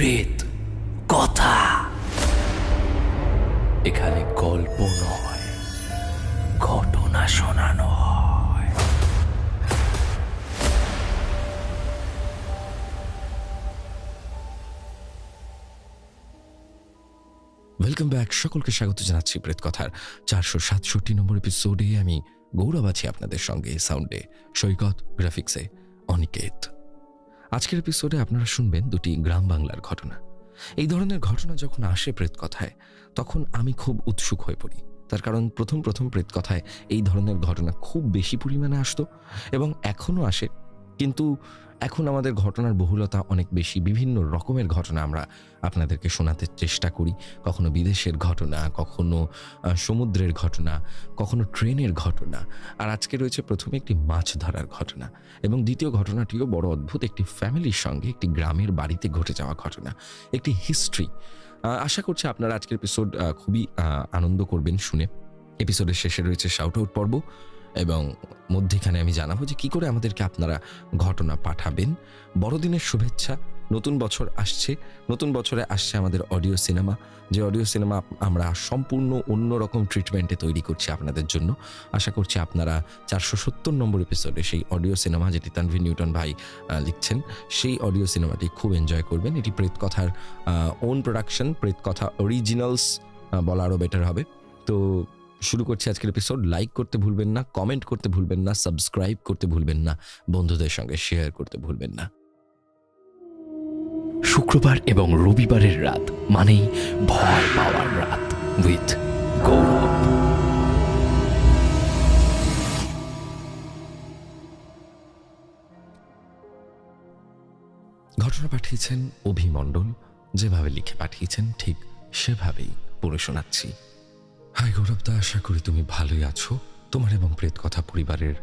প্রেত কথা। এখানে গল্প নয়, ঘটনা শোনানো হয়। ওয়েলকাম ব্যাক, সকলকে স্বাগত জানাচ্ছি প্রেত কথার 467 নম্বর এপিসোডে। আমি গৌরব আছি আপনাদের সঙ্গে, সাউন্ডে সৈকত, গ্রাফিক্সে অনিকেত। আজকের এপিসোডে আপনারা শুনবেন দুটি গ্রাম বাংলার ঘটনা। এই ধরনের ঘটনা যখন আসে প্রেত কথায়, তখন আমি খুব উৎসুক হয়ে পড়ি। তার কারণ প্রথম প্রেত কথায় এই ধরনের ঘটনা খুব বেশি পরিমাণে আসতো এবং এখনও আসে, কিন্তু এখন আমাদের ঘটনার বহুলতা অনেক বেশি। বিভিন্ন রকমের ঘটনা আমরা আপনাদেরকে শোনাতে চেষ্টা করি। কখনো বিদেশের ঘটনা, কখনো সমুদ্রের ঘটনা, কখনো ট্রেনের ঘটনা। আর আজকে রয়েছে প্রথমে একটি মাছ ধরার ঘটনা, এবং দ্বিতীয় ঘটনাটিও বড় অদ্ভুত। একটি ফ্যামিলির সঙ্গে একটি গ্রামের বাড়িতে ঘটে যাওয়া ঘটনা, একটি হিস্ট্রি। আশা করছি আপনারা আজকের এপিসোড খুবই আনন্দ করবেন শুনে। এপিসোডের শেষে রয়েছে শাউট আউট পর্ব, এবং মধ্যেখানে আমি জানাবো যে কী করে আমাদেরকে আপনারা ঘটনা পাঠাবেন। বড়দিনের শুভেচ্ছা। নতুন বছর আসছে, নতুন বছরে আসছে আমাদের অডিও সিনেমা। যে অডিও সিনেমা আমরা সম্পূর্ণ অন্যরকম ট্রিটমেন্টে তৈরি করছি আপনাদের জন্য। আশা করছি আপনারা 470 নম্বর এপিসোডে সেই অডিও সিনেমা, যেটি তানভীর নিউটন ভাই লিখছেন, সেই অডিও সিনেমাটি খুব এনজয় করবেন। এটি প্রেত কথার ওন প্রোডাকশন, প্রেত কথা অরিজিনালস বলা আরও বেটার হবে। তো শুরু করছি আজকের এপিসোড। লাইক করতে ভুলবেন না, কমেন্ট করতে ভুলবেন না, সাবস্ক্রাইব করতে ভুলবেন না, বন্ধুদের সঙ্গে শেয়ার করতে ভুলবেন না। শুক্রবার এবং রবিবারের রাত মানেই ভয় পাওয়ার রাত উইথ গৌরব। ঘটনা পাঠিয়েছেন অভিমণ্ডল। যেভাবে লিখে পাঠিয়েছেন ঠিক সেভাবেই পড়ে শোনাচ্ছি। হাই গৌরবদা, আশা করি তুমি ভালোই আছো। তোমার এবং প্রেত কথা পরিবারের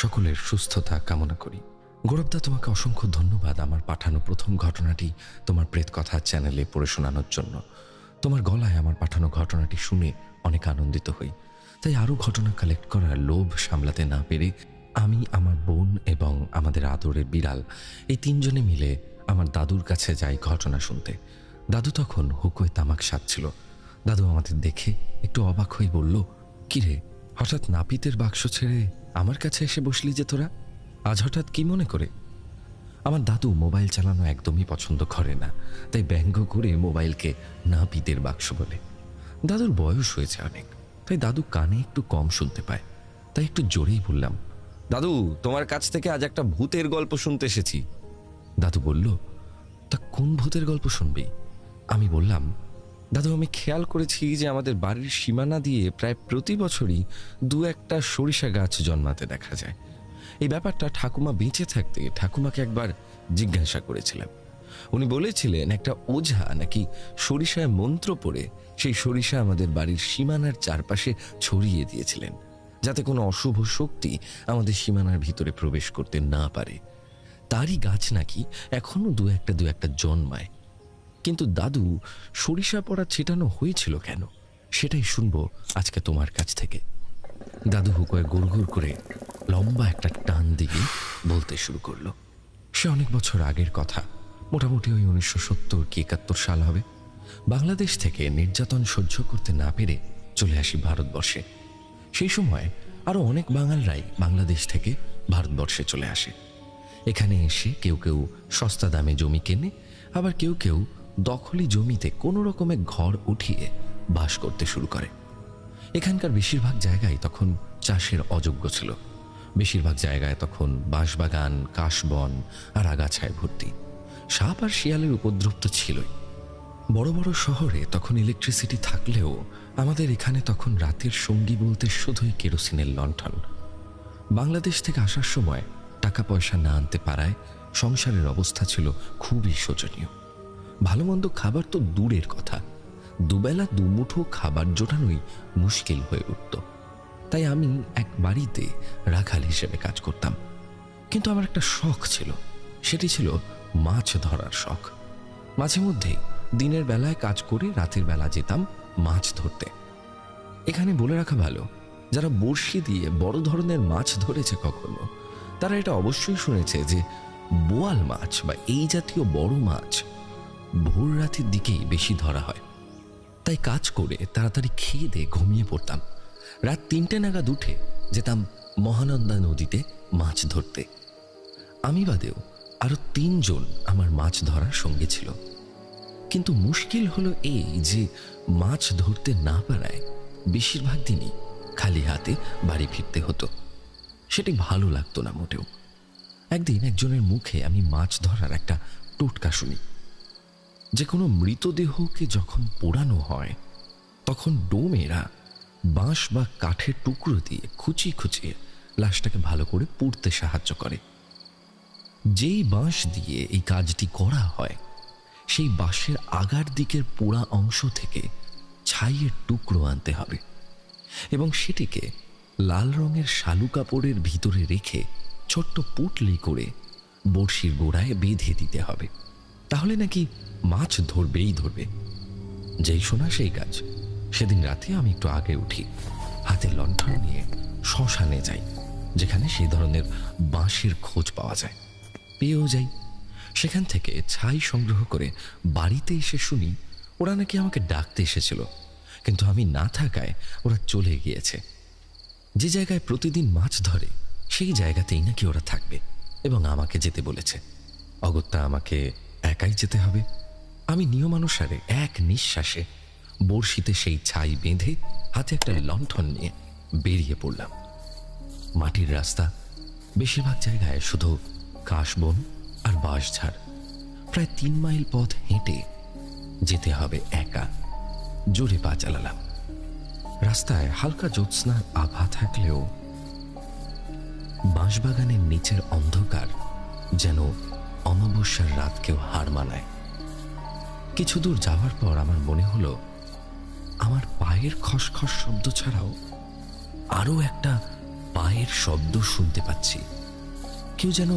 সকলের সুস্থতা কামনা করি। গৌরবদা, তোমাকে অসংখ্য ধন্যবাদ আমার পাঠানো প্রথম ঘটনাটি তোমার প্রেত কথা চ্যানেলে পড়ে শোনানোর জন্য। তোমার গলায় আমার পাঠানো ঘটনাটি শুনে অনেক আনন্দিত হই। তাই আরও ঘটনা কালেক্ট করার লোভ সামলাতে না পেরে আমি, আমার বোন এবং আমাদের আদরের বিড়াল, এই তিনজনে মিলে আমার দাদুর কাছে যাই ঘটনা শুনতে। দাদু তখন হুকোয় তামাক সাজছিল। দাদু আমাদের দেখে একটু অবাক হয়ে বলল, কিরে, হঠাৎ নাপিতের বাক্স ছেড়ে আমার কাছে এসে বসলি যে তোরা? আজ হঠাৎ কি মনে করে? আমার দাদু মোবাইল চালানো একদমই পছন্দ করে না, তাই ব্যঙ্গ করে মোবাইলকে নাপিতের বাক্স বলে। দাদুর বয়স হয়েছে অনেক, তাই দাদু কানে একটু কম শুনতে পায়। তাই একটু জোরেই বললাম, দাদু, তোমার কাছ থেকে আজ একটা ভূতের গল্প শুনতে এসেছি। দাদু বলল, তা কোন ভূতের গল্প শুনবি? আমি বললাম, দাদু, আমি খেয়াল করেছি যে আমাদের বাড়ির সীমানা দিয়ে প্রায় প্রতি বছরই দু একটা সরিষা গাছ জন্মাতে দেখা যায়। এই ব্যাপারটা ঠাকুমা বেঁচে থাকতে ঠাকুমাকে একবার জিজ্ঞাসা করেছিলাম। উনি বলেছিলেন একটা ওঝা নাকি সরিষায় মন্ত্র পড়ে সেই সরিষা আমাদের বাড়ির সীমানার চারপাশে ছড়িয়ে দিয়েছিলেন, যাতে কোনো অশুভ শক্তি আমাদের সীমানার ভিতরে প্রবেশ করতে না পারে। তারই গাছ নাকি এখনো দু একটা জন্মায়। কিন্তু দাদু, সরিষা পড়া ছেটানো হয়েছিল কেন, সেটাই শুনবো আজকে তোমার কাছ থেকে। দাদু হুকোয় গুড়গুড় করে লম্বা একটা টান দিয়ে বলতে শুরু করলো। সে অনেক বছর আগের কথা, মোটামুটি ওই 1970 কি 71 সাল হবে। বাংলাদেশ থেকে নির্যাতন সহ্য করতে না পেরে চলে আসি ভারতবর্ষে। সেই সময় আরো অনেক বাঙালরাই বাংলাদেশ থেকে ভারতবর্ষে চলে আসে। এখানে এসে কেউ কেউ সস্তা দামে জমি কেনে, আবার কেউ কেউ দখলি জমিতে কোনো রকমের ঘর উঠিয়ে বাস করতে শুরু করে। এখানকার বেশিরভাগ জায়গায় তখন চাষের অযোগ্য ছিল। বেশিরভাগ জায়গায় তখন বাঁশবাগান, কাশবন আর আগাছায় ভর্তি। সাপ আর শিয়ালের উপদ্রব তো ছিলই। বড় বড় শহরে তখন ইলেকট্রিসিটি থাকলেও আমাদের এখানে তখন রাতের সঙ্গী বলতে শুধুই কেরোসিনের লণ্ঠন। বাংলাদেশ থেকে আসার সময় টাকা পয়সা না আনতে পারায় সংসারের অবস্থা ছিল খুবই শোচনীয়। ভালো মন্দ খাবার তো দূরের কথা, দুবেলা দুমুঠো খাবার জোটানোই মুশকিল হয়ে উঠত। তাই আমি এক বাড়িতে রাখাল হিসেবে কাজ করতাম। কিন্তু আমার একটা শখ ছিল, সেটি ছিল মাছ ধরার শখ। মাঝে মধ্যে দিনের বেলায় কাজ করে রাতের বেলা যেতাম মাছ ধরতে। এখানে বলে রাখা ভালো, যারা বড়শি দিয়ে বড় ধরনের মাছ ধরেছে কখনো, তারা এটা অবশ্যই শুনেছে যে বোয়াল মাছ বা এই জাতীয় বড় মাছ ভোর রাতের দিকেই বেশি ধরা হয়। তাই কাজ করে তাড়াতাড়ি খেয়ে দিয়ে ঘুমিয়ে পড়তাম। রাত 3টে নাগাদ উঠে যেতাম মহানন্দা নদীতে মাছ ধরতে। আমি বাদেও আরো 3 জন আমার মাছ ধরার সঙ্গে ছিল। কিন্তু মুশকিল হলো এই যে মাছ ধরতে না পারায় বেশিরভাগ দিনই খালি হাতে বাড়ি ফিরতে হতো। সেটি ভালো লাগতো না মোটেও। একদিন একজনের মুখে আমি মাছ ধরার একটা টোটকা শুনি। যে কোনো মৃতদেহকে যখন পোড়ানো হয় তখন ডোমেরা বাঁশ বা কাঠের টুকরো দিয়ে খুঁচিয়ে খুঁচিয়ে লাশটাকে ভালো করে পুড়তে সাহায্য করে। যেই বাঁশ দিয়ে এই কাজটি করা হয় সেই বাঁশের আগার দিকের পোড়া অংশ থেকে ছাইয়ের টুকরো আনতে হবে এবং সেটিকে লাল রঙের শালু কাপড়ের ভিতরে রেখে ছোট্ট পুটলি করে বড়শির গোড়ায় বেঁধে দিতে হবে। তাহলে নাকি মাছ ধরবেই ধরবে। যেই শোনা সেই কাজ। সেদিন রাতে আমি একটু আগে উঠি, হাতে লণ্ঠন নিয়ে শ্মশানে যাই যেখানে সেই ধরনের বাঁশের খোঁজ পাওয়া যায়। পেয়েও যাই। সেখান থেকে ছাই সংগ্রহ করে বাড়িতে এসে শুনি ওরা নাকি আমাকে ডাকতে এসেছিল, কিন্তু আমি না থাকায় ওরা চলে গিয়েছে। যে জায়গায় প্রতিদিন মাছ ধরে সেই জায়গাতেই নাকি ওরা থাকবে এবং আমাকে যেতে বলেছে। অগত্যা আমাকে একাই যেতে হবে। আমি নিয়মানুসারে এক নিঃশ্বাসে বড়শিতে সেই ছাই বেঁধে হাতে একটা লণ্ঠন নিয়ে বেরিয়ে পড়লাম। মাটির রাস্তা, বেশিরভাগ জায়গায় শুধু কাশবন আর বাঁশঝাড়। প্রায় 3 মাইল পথ হেঁটে যেতে হবে একা। জোরে পা চালালাম। রাস্তায় হালকা জ্যোৎস্নার আভা থাকলেও বাঁশবাগানের নিচের অন্ধকার যেন অমাবস্যার রাতকেও হার মানায়। কিছু দূর যাওয়ার পর আমার মনে হলো আমার পায়ের খসখস শব্দ ছাড়াও আরো একটা পায়ের শব্দ শুনতে পাচ্ছি। কেউ যেন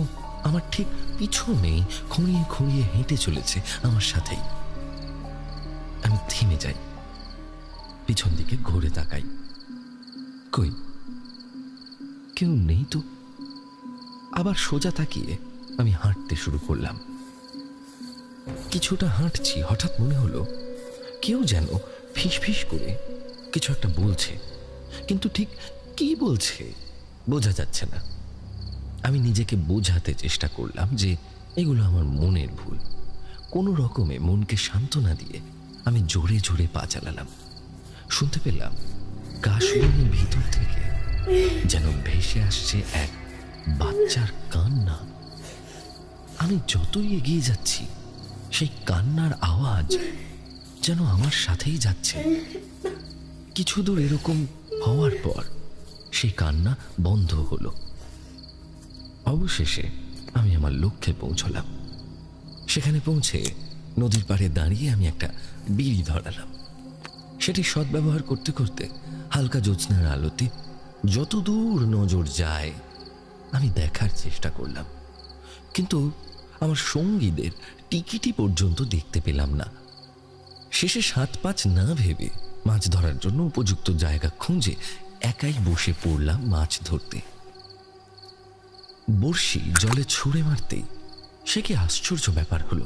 আমার ঠিক পিছনে খুঁড়িয়ে খুঁড়িয়ে হেঁটে চলেছে আমার সাথেই। আমি থেমে যাই, পিছন দিকে ঘুরে তাকাই। কই, কেউ নেই তো। আবার সোজা তাকিয়ে আমি হাঁটতে শুরু করলাম। কিছুটা হাঁটছি, হঠাৎ মনে হলো কেউ যেন ফিস ফিস করে কিছু একটা বলছে, কিন্তু ঠিক কি বলছে বোঝা যাচ্ছে না। আমি নিজেকে বোঝাতে চেষ্টা করলাম যে এগুলো আমার মনের ভুল। কোনো রকমে মনকে সান্ত্বনা দিয়ে আমি জোরে জোরে পা চালালাম। শুনতে পেলাম কাশবনের ভিতর থেকে যেন ভেসে আসছে এক বাচ্চার কান্না। আমি যতই এগিয়ে যাচ্ছি সেই কান্নার আওয়াজ যেন আমার সাথেই যাচ্ছে। কিছু দূর এরকম হওয়ার পর সেই কান্না বন্ধ হলো। অবশেষে আমি আমার লক্ষ্যে পৌঁছলাম। সেখানে পৌঁছে নদীর পাড়ে দাঁড়িয়ে আমি একটা বিড়ি ধরালাম। সেটি সদ্ব্যবহার করতে করতে হালকা জ্যোৎস্নার আলোতে যতদূর নজর যায় আমি দেখার চেষ্টা করলাম, কিন্তু আমার সঙ্গীদের টিকিটি পর্যন্ত দেখতে পেলাম না। শেষে 7-5 না ভেবে মাছ ধরার জন্য উপযুক্ত জায়গা খুঁজে একাই বসে পড়লাম মাছ ধরতে। বড়শি জলে ছুঁড়ে মারতেই সে কি আশ্চর্য ব্যাপার হলো,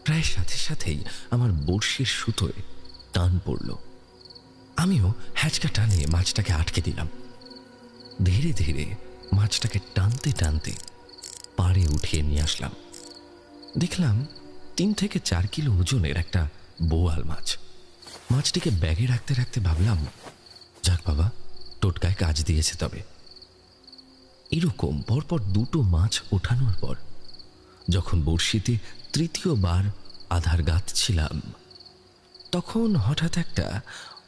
প্রায় সাথে সাথেই আমার বড়শির সুতোয় টান পড়ল। আমিও হ্যাচকা টানে মাছটাকে আটকে দিলাম। ধীরে ধীরে মাছটাকে টানতে টানতে পাড়ে উঠিয়ে নিয়ে আসলাম। দেখলাম 3 থেকে 4 কিলো ওজনের একটা বোয়াল মাছ। মাছটিকে ব্যাগে রাখতে রাখতে ভাবলাম, যাক বাবা, টোটকায় কাজ দিয়েছে। তবে এরকম পরপর 2টো মাছ ওঠানোর পর যখন বড়শিতে 3য়-বার আধার গাঁথছিলাম তখন হঠাৎ একটা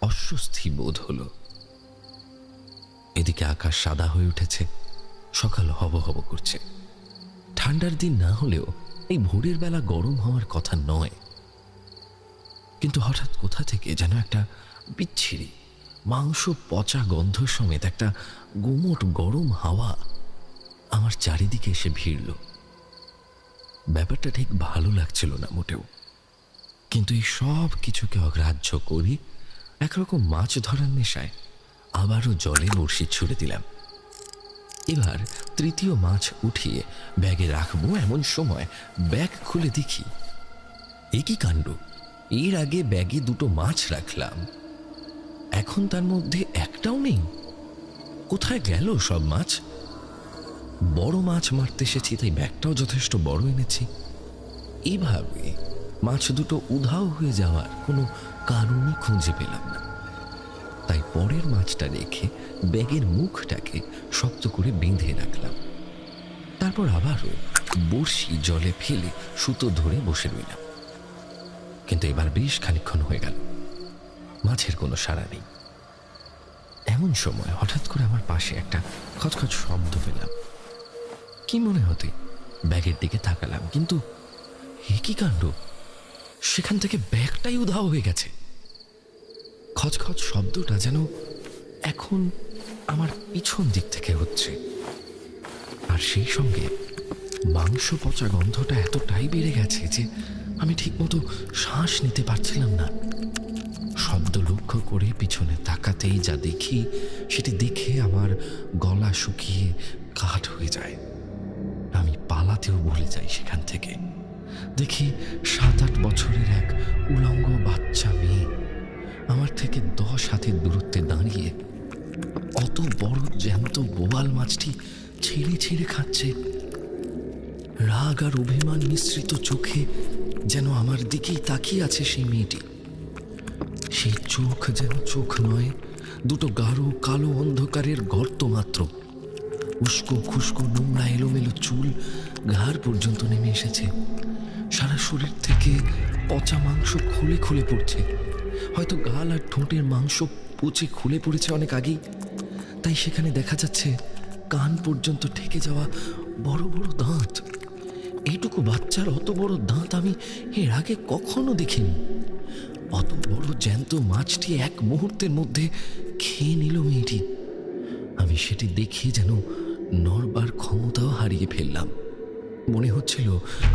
অস্বস্তি বোধ হলো। এদিকে আকাশ সাদা হয়ে উঠেছে, সকাল হব হব করছে। ঠান্ডার দিন না হলেও এই ভোরের বেলা গরম হওয়ার কথা নয়, কিন্তু হঠাৎ কোথা থেকে যেন একটা বিচ্ছিরি মাংস পচা গন্ধ সমেত একটা গুমোট গরম হাওয়া আমার চারিদিকে এসে ভিড়ল। ব্যাপারটা ঠিক ভালো লাগছিল না মোটেও, কিন্তু এই সব কিছুকে অগ্রাহ্য করি একরকম মাছ ধরার নেশায় আবারও জলে বড়শি ছুড়ে দিলাম। এবার 3য় মাছ উঠিয়ে ব্যাগে রাখবো এমন সময় ব্যাগ খুলে দেখি এ কি কাণ্ড! এর আগে ব্যাগে দুটো মাছ রাখলাম, এখন তার মধ্যে একটাও নেই। কোথায় গেল সব মাছ? বড় মাছ মারতে এসেছি, তাই ব্যাগটাও যথেষ্ট বড় এনেছি। এইভাবে মাছ দুটো উধাও হয়ে যাওয়ার কোনো কারণই খুঁজে পেলাম না। তাই পরের মাছটা রেখে ব্যাগের মুখটাকে শক্ত করে বেঁধে রাখলাম। তারপর আবারও বড়শি জলে ফেলে সুতো ধরে বসে রইলাম। কিন্তু এবার বেশ খানিকক্ষণ হয়ে গেল, মাছের কোনো সাড়া নেই। এমন সময় হঠাৎ করে আমার পাশে একটা খচখচ শব্দ পেলাম। কি মনে হতে ব্যাগের দিকে তাকালাম, কিন্তু এ কি কাণ্ড! সেখান থেকে ব্যাগটাই উধাও হয়ে গেছে। খচখচ শব্দটা যেন এখন আমার পিছন দিক থেকে হচ্ছে, আর সেই সঙ্গে মাংস পচা গন্ধটা এতটাই বেড়ে গেছে যে আমি ঠিকমতো শ্বাস নিতে পারছিলাম না। শব্দ লক্ষ্য করে পিছনে তাকাতেই যা দেখি, সেটি দেখে আমার গলা শুকিয়ে কাঠ হয়ে যায়। আমি পালাতেও ভুলে যাই সেখান থেকে। দেখি 7-8 বছরের এক উলঙ্গ বাচ্চা মেয়ে আমার থেকে 10 হাতের দূরত্বে দাঁড়িয়ে অত বড় জ্যান্ত বোয়াল মাছটি ছেড়ে ছেড়ে খাচ্ছে। রাগ আর অভিমান মিশ্রিত চোখে যেন আমার দিকেই তাকিয়ে আছে সেই মেয়েটি। সেই চোখ যেন চোখ নয়, দুটো গাঢ় কালো অন্ধকারের গর্ত মাত্র। উস্কো খুস্কো নোংরা এলোমেলো চুল ঘাড় পর্যন্ত নেমে এসেছে। সারা শরীর থেকে পচা মাংস খুলে খুলে পড়ছে। হয়তো গাল আর ঠোঁটের মাংস পচে খুলে পড়েছে অনেক আগেই, তাই সেখানে দেখা যাচ্ছে কান পর্যন্ত ঠেকে যাওয়া বড় বড় দাঁত। এইটুকু বাচ্চার অত বড় দাঁত আমি এর আগে কখনো দেখিনি। অত বড় জ্যান্ত মাছটি এক মুহূর্তের মধ্যে খেয়ে নিল মেয়েটি। আমি সেটি দেখে যেন নড়বার ক্ষমতাও হারিয়ে ফেললাম। মনে হচ্ছিল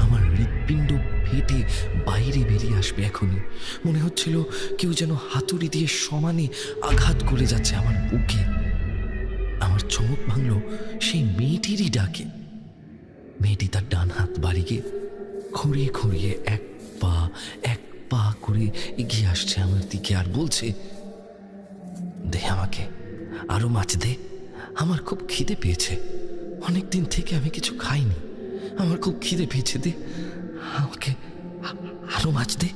আমার হৃৎপিণ্ড ফেটে বাইরে বেরিয়ে আসবে এখনই। মনে হচ্ছিল কেউ যেন হাতুড়ি দিয়ে সমানে আঘাত করে যাচ্ছে আমার বুকে। আমার চমক ভাঙল সেই মেয়েটিরই ডাকে। মেয়েটি তার ডান হাত বাড়িয়ে খুঁড়িয়ে খুঁড়িয়ে এক পা করে এগিয়ে আসছে আমার দিকে আর বলছে, দে আমাকে আরো মাছ দে, আমার খুব খিদে পেয়েছে, অনেকদিন থেকে আমি কিছু খাইনি, আমার খুব খিদে পেয়েছে, দে আমাকে আরো মাছ দে।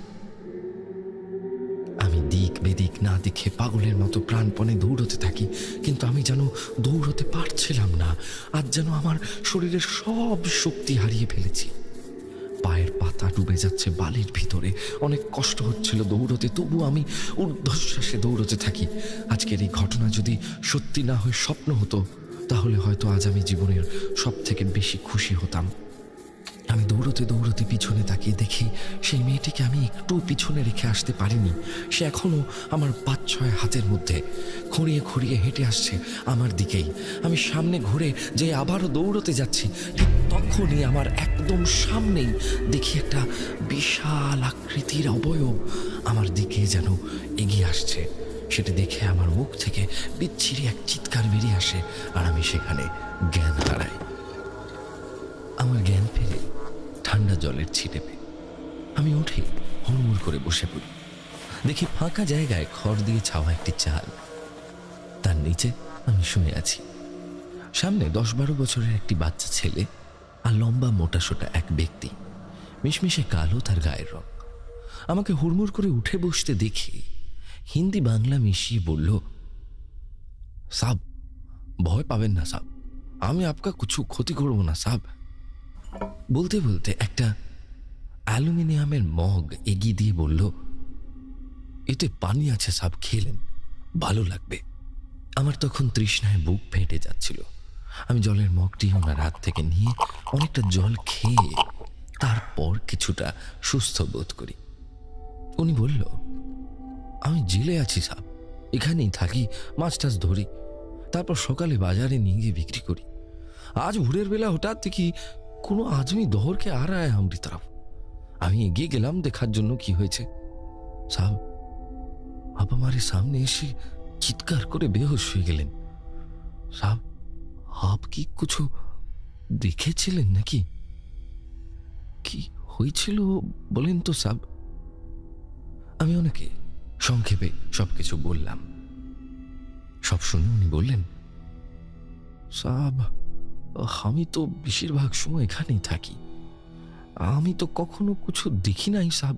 আমি দিক বেদিক না দেখে পাগলের মতো প্রাণপণে দৌড়তে থাকি, কিন্তু আমি যেন দৌড়তে পারছিলাম না। আজ যেন আমার শরীরের সব শক্তি হারিয়ে ফেলেছি। পায়ের পাতা ডুবে যাচ্ছে বালির ভিতরে, অনেক কষ্ট হচ্ছিল দৌড়তে, তবু আমি ঊর্ধ্বশ্বাসে দৌড়তে থাকি। আজকের এই ঘটনা যদি সত্যি না হয়ে স্বপ্ন হতো, তাহলে হয়তো আজ আমি জীবনের সব থেকে বেশি খুশি হতাম। আমি দৌড়তে দৌড়তে পিছনে তাকিয়ে দেখি সেই মেয়েটিকে আমি একটু পিছনে রেখে আসতে পারিনি। সে এখনো আমার 5-6 হাতের মধ্যে খুঁড়িয়ে খুঁড়িয়ে হেঁটে আসছে আমার দিকেই। আমি সামনে ঘুরে যে আবারও দৌড়তে যাচ্ছি, ঠিক তখনই আমার একদম সামনেই দেখি একটা বিশাল আকৃতির অবয়ব আমার দিকে যেন এগিয়ে আসছে। সেটা দেখে আমার মুখ থেকে বিচ্ছিরি এক চিৎকার বেরিয়ে আসে, আর আমি সেখানে জ্ঞান হারাই। আমার জ্ঞান ফেরে ঠান্ডা জলের ছিটে পেয়ে আমি উঠে হুড়মুড় করে বসে পড়ি। দেখি ফাঁকা জায়গায় খড় দিয়ে ছাওয়া একটি চাল, তার নিচে আমি শুয়ে আছি। সামনে 10-12 বছরের একটি বাচ্চা ছেলে আর লম্বা মোটাসোটা এক ব্যক্তি, মিশমিশে কালো তার গায়ের রং। আমাকে হুড়মুড় করে উঠে বসতে দেখে হিন্দি বাংলা মিশিয়ে বলল, সাব ভয় পাবেন না সাব, আমি আপনার কিছু ক্ষতি করব না সাব। বলতে বলতে একটা অ্যালুমিনিয়ামের মগ এগিয়ে দিয়ে বলল, এতে পানি আছে সাব, খেলেন ভালো লাগবে। আমার তখন তৃষ্ণায় বুক ফেটে যাচ্ছিল। আমি জলের মগটি ওনার হাত থেকে নিয়ে অনেকটা জল খেয়ে তারপর কিছুটা সুস্থ বোধ করি। উনি বলল, আমি জেলে আছি সাব, এখানেই থাকি, মাছ টাছ ধরি, তারপর সকালে বাজারে নিয়ে গিয়ে বিক্রি করি। আজ ভোরের বেলা হঠাৎ দেখি কোনো আদমি দৌড়কে आ रहा है हमारी तरफ। আমি এগিয়ে গেলাম দেখার জন্য কি হয়েছে। সাব আপ আমার সামনে এসে চিৎকার করে বেহুশ হয়ে গেলেন। সাব আপ কি কিছু দেখেছিলেন নাকি? কি হয়েছিল বলেন তো সাব? আমি ওনাকে সংক্ষেপে সবকিছু বললাম। সব শুনে উনি বললেন, সাব, আমি তো বেশিরভাগ সময় এখানেই থাকি, আমি তো কখনো কিছু দেখি নাই সাব।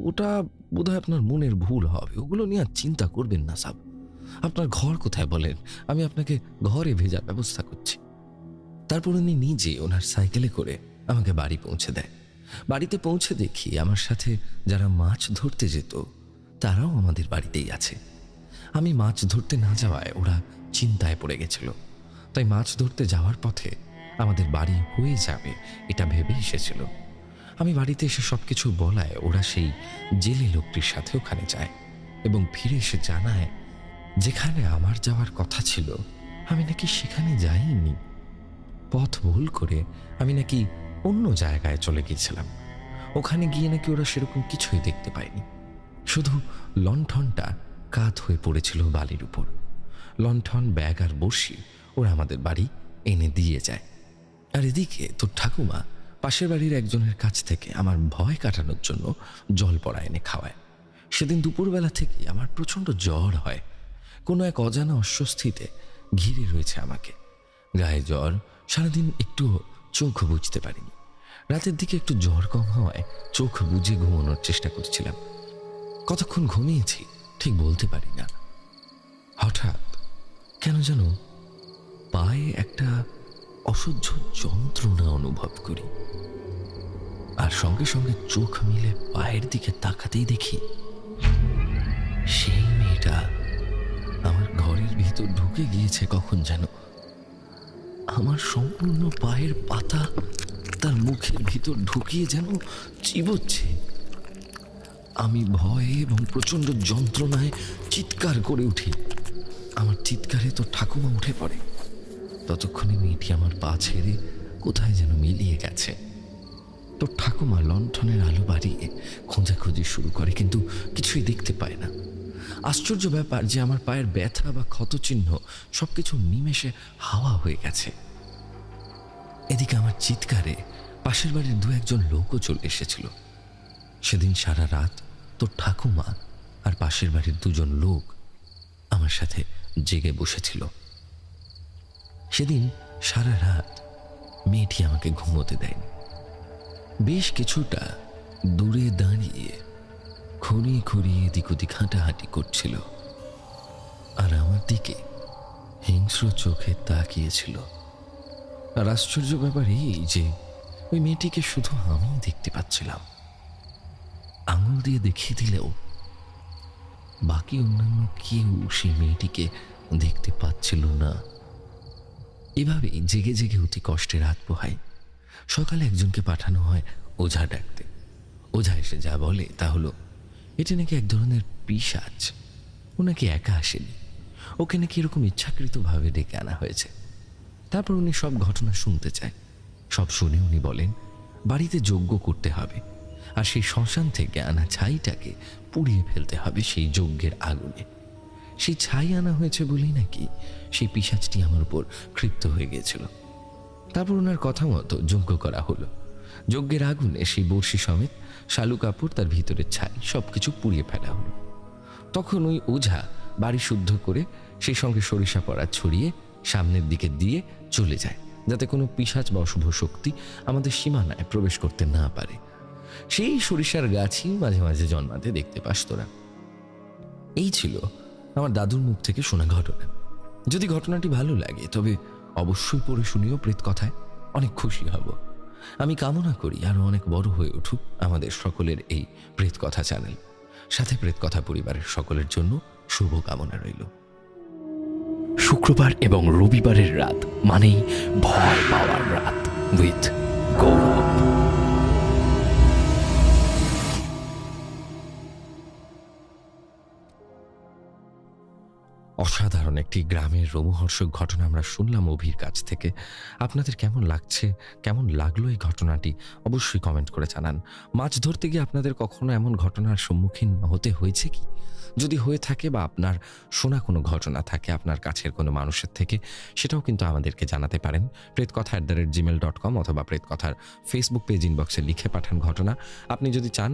ওটা বোধহয় আপনার মনের ভুল হবে, ওগুলো নিয়ে আর চিন্তা করবেন না সাব। আপনার ঘর কোথায় বলেন, আমি আপনাকে ঘরে ভেজার ব্যবস্থা করছি। তারপর উনি নিজে ওনার সাইকেলে করে আমাকে বাড়ি পৌঁছে দেয়। বাড়িতে পৌঁছে দেখি আমার সাথে যারা মাছ ধরতে যেত তারাও আমাদের বাড়িতেই আছে। আমি মাছ ধরতে না যাওয়ায় ওরা চিন্তায় পড়ে গেছিল, তাই মাছ ধরতে যাওয়ার পথে আমাদের বাড়ি হয়ে যাবে এটা ভেবে এসেছিল। আমি বাড়িতে এসে সবকিছু বলায় ওরা সেই জেলে লোকটির সাথে ওখানে যায় এবং ফিরে এসে জানায় যেখানে আমার যাওয়ার কথা ছিল আমি নাকি সেখানে যাইনি। পথ ভুল করে আমি নাকি অন্য জায়গায় চলে গিয়েছিলাম। ওখানে গিয়ে নাকি ওরা সেরকম কিছুই দেখতে পায়নি, শুধু লণ্ঠনটা কাত হয়ে পড়েছিল বালির উপর। লণ্ঠন, ব্যাগ আর বড়শি ওরা আমাদের বাড়ি এনে দিয়ে যায়। আর এদিকে তোর ঠাকুমা পাশের বাড়ির একজনের কাছ থেকে আমার ভয় কাটানোর জন্য জল পড়া এনে খাওয়ায়। সেদিন দুপুরবেলা থেকে আমার প্রচণ্ড জ্বর হয়, কোনো এক অজানা অস্বস্তিতে ঘিরে রয়েছে আমাকে। গায়ে জ্বর, সারাদিন একটু চোখ বুঝতে পারিনি। রাতের দিকে একটু জ্বর কম হওয়ায় চোখ বুজে ঘুমানোর চেষ্টা করছিলাম। কতক্ষণ ঘুমিয়েছি ঠিক বলতে পারি না। হঠাৎ কেন যেন পায়ে একটা অসহ্য যন্ত্রণা অনুভব করি, আর সঙ্গে সঙ্গে চোখ মিলে পায়ের দিকে তাকাতেই দেখি সেই মেয়েটা আমার ঘরের ভিতর ঢুকে গিয়েছে। কখন যেন আমার সম্পূর্ণ পায়ের পাতা তার মুখের ভিতর ঢুকিয়ে যেন চিবোচ্ছে। আমি ভয়ে এবং প্রচণ্ড যন্ত্রণায় চিৎকার করে উঠি। আমার চিৎকারে তো ঠাকুমা উঠে পড়ে। ততক্ষণে মেয়েটি আমার পা ছেড়ে কোথায় যেন মিলিয়ে গেছে। তো ঠাকুমা লণ্ঠনের আলো বাড়িয়ে খোঁজাখুঁজি শুরু করে, কিন্তু কিছুই দেখতে পায় না। আশ্চর্য ব্যাপার যে আমার পায়ের ব্যথা বা ক্ষতচিহ্ন সবকিছু নিমেষে হাওয়া হয়ে গেছে। এদিকে আমার চিৎকারে পাশের বাড়ির দু একজন লোকও চলে এসেছিল। সেদিন সারা রাত তোর ঠাকুমা আর পাশের বাড়ির দুজন লোক আমার সাথে জেগে বসেছিল। সেদিন সারা রাত মেয়েটি আমাকে ঘুমোতে দেয়নি। বেশ কিছুটা দূরে দাঁড়িয়ে খড়িয়ে খড়িয়ে এদিক ওদিক হাঁটাহাঁটি করছিল, আর আমার দিকে হিংস্র চোখে তাকিয়েছিল। আর আশ্চর্য ব্যাপার এই যে ওই মেয়েটিকে শুধু আমি দেখতে পাচ্ছিলাম। আঙুল দিয়ে দেখিয়ে দিলেও বাকি অন্যান্য কেউ সেই মেয়েটিকে দেখতে পাচ্ছিল না। এভাবেই জেগে জেগে অতি কষ্টে রাত পোহায়। সকালে একজনকে পাঠানো হয় ওঝা ডাকতে। ওঝা এসে যা বলে তা হলো এটি নাকি এক ধরনের পিশাচ। ও নাকি একা আসেনি, ওকে নাকি এরকম ইচ্ছাকৃতভাবে ডেকে আনা হয়েছে। তারপর উনি সব ঘটনা শুনতে চায়। সব শুনে উনি বলেন বাড়িতে যজ্ঞ করতে হবে, আর সেই শ্মশান থেকে আনা ছাইটাকে পুড়িয়ে ফেলতে হবে সেই যজ্ঞের আগুনে। সেই ছাই আনা হয়েছে বলেই নাকি সেই পিশাচটি আমার উপর ক্ষিপ্ত হয়ে গিয়েছিল। তারপর ওনার কথা মতো যজ্ঞ করা হলো। যজ্ঞের আগুনে সেই বড়শি সমেত শালু কাপড়, তার ভিতরের ছাই সবকিছু পুড়িয়ে ফেলা হলো। তখন ওই ওঝা বাড়ি শুদ্ধ করে সেই সঙ্গে সরিষা পড়া ছড়িয়ে সামনের দিকে দিয়ে চলে যায়, যাতে কোনো পিশাচ বা অশুভ শক্তি আমাদের সীমানায় প্রবেশ করতে না পারে। সেই সরিষার গাছই মাঝে মাঝে জন্মাতে দেখতে পাস তোরা। এই ছিল আমার দাদুর মুখ থেকে শোনা ঘটনা। যদি ঘটনাটি ভালো লাগে তবে অবশ্যই পড়ে শুনিও প্রেত কথায়, অনেক খুশি হব। আমি কামনা করি আরো অনেক বড় হয়ে উঠুক আমাদের সকলের এই প্রেত কথা চ্যানেল। সাথে প্রেত কথা পরিবারের সকলের জন্য শুভ কামনা রইল। শুক্রবার এবং রবিবারের রাত মানেই ভয় পাওয়ার রাত উইথ গৌরব। অসাধারণ একটি গ্রামের রোমহর্ষক ঘটনা আমরা শুনলাম অভির কাছ থেকে। আপনাদের কেমন লাগছে, কেমন লাগলো এই ঘটনাটি অবশ্যই কমেন্ট করে জানান। মাছ ধরতে গিয়ে আপনাদের কখনো এমন ঘটনার সম্মুখীন হতে হয়েছে কি? যদি হয়ে থাকে বা আপনার শোনা কোনো ঘটনা থাকে আপনার কাছের কোনো মানুষের থেকে, সেটাও কিন্তু আমাদেরকে জানাতে পারেন প্রেতকথা@gmail.com অথবা প্রেতকথার ফেসবুক পেজ ইনবক্সে লিখে পাঠান ঘটনা। আপনি যদি চান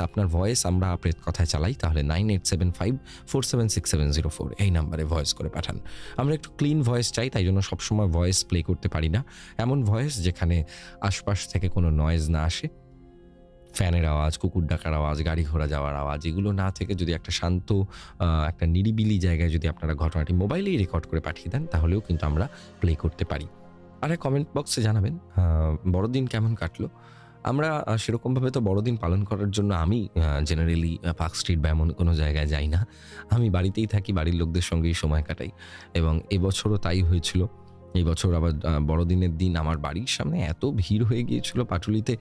আপনার ভয়েস আমরা প্রেতকথায় চালাই, তাহলে 9875476704 এই নাম্বারে ভয়েস করে পাঠান। আমরা একটু ক্লিন ভয়েস চাই, তাই জন্য সবসময় ভয়েস প্লে করতে পারি না। এমন ভয়েস যেখানে আশপাশ থেকে কোনো নয়েজ না আসে, ফ্যানের আওয়াজ, কুকুর ডাকার আওয়াজ, গাড়ি ঘোড়া যাওয়ার আওয়াজ, এগুলো না থেকে যদি একটা শান্ত একটা নিরিবিলি জায়গায় যদি আপনারা ঘটনাটি মোবাইলেই রেকর্ড করে পাঠিয়ে দেন, তাহলেও কিন্তু আমরা প্লে করতে পারি। আর কমেন্ট বক্সে জানাবেন বড়দিন কেমন কাটলো। আমরা সেরকমভাবে তো বড়দিন পালন করার জন্য আমি জেনারেলি পার্ক স্ট্রিট বা এমন কোনো জায়গায় যাই না। আমি বাড়িতেই থাকি, বাড়ির লোকদের সঙ্গেই সময় কাটাই এবং এবছরও তাই হয়েছিল। এই বছর আবার বড়দিনের দিন আমার বাড়ির সামনে এত ভিড় হয়ে গিয়েছিল পাটুলিতে,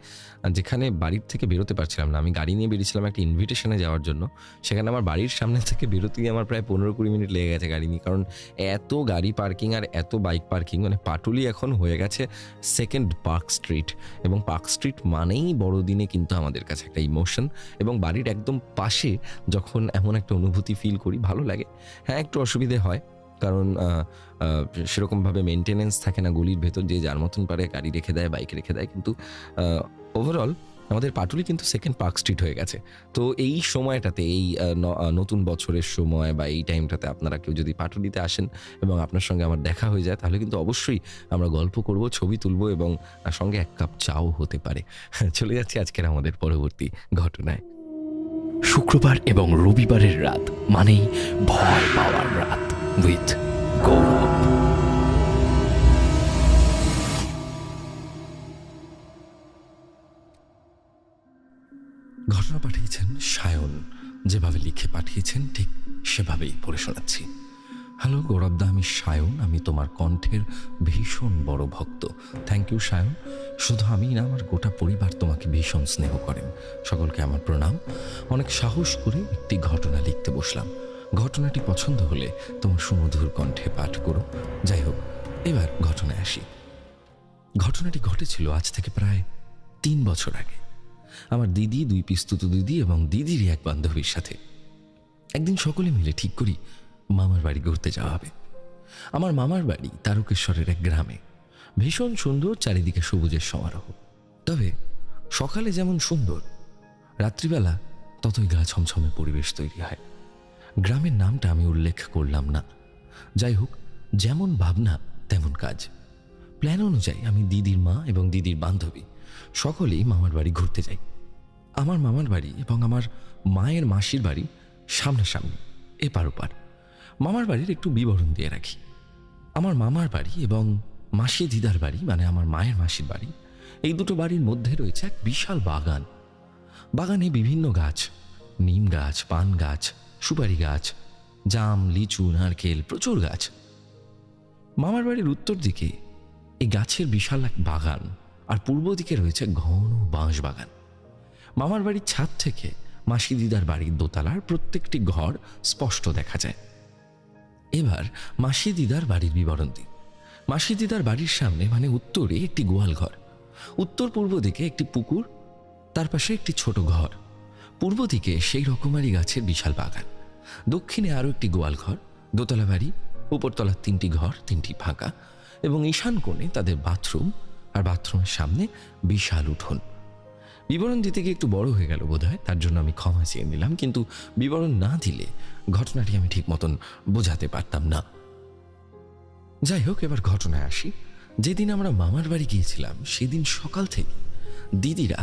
যেখানে বাড়ির থেকে বেরোতে পারছিলাম না। আমি গাড়ি নিয়ে বেরিয়েছিলাম একটা ইনভিটেশনে যাওয়ার জন্য, সেখানে আমার বাড়ির সামনে থেকে বেরোতেই আমার প্রায় 15-20 মিনিট লেগে গেছে গাড়ি নিয়ে, কারণ এত গাড়ি পার্কিং আর এত বাইক পার্কিং। মানে পাটুলি এখন হয়ে গেছে সেকেন্ড পার্ক স্ট্রিট, এবং পার্ক স্ট্রিট মানেই বড়দিনে কিন্তু আমাদের কাছে একটা ইমোশন। এবং বাড়ির একদম পাশে যখন এমন একটা অনুভূতি ফিল করি, ভালো লাগে। হ্যাঁ, একটু অসুবিধে হয়, কারণ সেরকমভাবে মেনটেনেন্স থাকে না গলির ভেতর, যে যার মতন পারে গাড়ি রেখে দেয়, বাইক রেখে দেয়, কিন্তু ওভারঅল আমাদের পাটুলি কিন্তু সেকেন্ড পার্ক স্ট্রিট হয়ে গেছে। তো এই সময়টাতে, এই নতুন বছরের সময় বা এই টাইমটাতে আপনারা কেউ যদি পাটুলিতে আসেন এবং আপনার সঙ্গে আমার দেখা হয়ে যায়, তাহলে কিন্তু অবশ্যই আমরা গল্প করব, ছবি তুলব এবং সঙ্গে এক কাপ চাও হতে পারে। চলে যাচ্ছি আজকের আমাদের পরবর্তী ঘটনায়। শুক্রবার এবং রবিবারের রাত মানেই ভয় পাওয়ার রাত উইথ গৌরব। ঘটনা পাঠিয়েছেন সায়ন, যেভাবে লিখে পাঠিয়েছেন ঠিক সেভাবেই পড়ে শোনাচ্ছি। হ্যালো গৌরবদা, আমি সায়ন। আমি তোমার কণ্ঠের ভীষণ বড় ভক্ত। Thank you Sayan. শুধু আমি না, আমার গোটা পরিবার তোমাকে ভীষণ স্নেহ করেন। সকলকে আমার প্রণাম। অনেক সাহস করে একটি ঘটনা লিখতে বসলাম। ঘটনাটি পছন্দ হলে তোমার সুমধুর কণ্ঠে পাঠ করো। যাই হোক, এবার ঘটনায় আসি। ঘটনাটি ঘটেছিল আজ থেকে প্রায় 3 বছর আগে। আমার দিদি, 2 পিস্তুত দিদি এবং দিদিরই এক বান্ধবীর সাথে একদিন সকলে মিলে ঠিক করি মামার বাড়ি ঘুরতে যাওয়া হবে। আমার মামার বাড়ি তারকেশ্বরের এক গ্রামে। ভীষণ সুন্দর, চারিদিকে সবুজের সমারোহ। তবে সকালে যেমন সুন্দর, রাত্রিবেলা ততই গা ছমছমে পরিবেশ তৈরি হয়। গ্রামের নামটা আমি উল্লেখ করলাম না। যাই হোক, যেমন ভাবনা তেমন কাজ। প্ল্যান অনুযায়ী আমি, দিদির মা এবং দিদির বান্ধবী সকলেই মামার বাড়ি ঘুরতে যাই। আমার মামার বাড়ি এবং আমার মায়ের মাসির বাড়ি সামনাসামনি, এপার ওপার। মামার বাড়ির একটু বিবরণ দিয়ে রাখি। আমার মামার বাড়ি এবং মাসি দিদার বাড়ি, মানে আমার মায়ের মাসির বাড়ি, এই দুটো বাড়ির মধ্যে রয়েছে এক বিশাল বাগান। বাগানে বিভিন্ন গাছ, নিম গাছ, পান গাছ, সুপারি গাছ, জাম, লিচু, নারকেল, প্রচুর গাছ। মামার বাড়ির উত্তর দিকে এই গাছের বিশাল এক বাগান, আর পূর্ব দিকে রয়েছে ঘন বাঁশ বাগান। মামার বাড়ির ছাদ থেকে মাসি দিদার বাড়ির দোতলার প্রত্যেকটি ঘর স্পষ্ট দেখা যায়। এবার মাসি দিদার বাড়ির বিবরণ দিই। মাসি দিদার বাড়ির সামনে, মানে উত্তরে, একটি গোয়াল ঘর। উত্তর পূর্ব দিকে একটি পুকুর, তার পাশে একটি ছোট ঘর। পূর্ব দিকে সেই রকমারি গাছের বিশাল বাগান। দক্ষিণে আরও একটি গোয়াল ঘর, দোতলা বাড়ি, উপরতলার 3টি ঘর, 3টি ফাঁকা, এবং ঈশান কোণে তাদের বাথরুম, আর বাথরুমের সামনে বিশাল উঠোন। বিবরণ দিতে গিয়ে একটু বড় হয়ে গেল বোধ হয়, তার জন্য আমি ক্ষমা চেয়ে নিলাম, কিন্তু বিবরণ না দিলে ঘটনাটি আমি ঠিক মতন বোঝাতে পারতাম না। যাই হোক, এবার ঘটনায় আসি। যেদিন আমরা মামার বাড়ি গিয়েছিলাম, সেদিন সকাল থেকে দিদিরা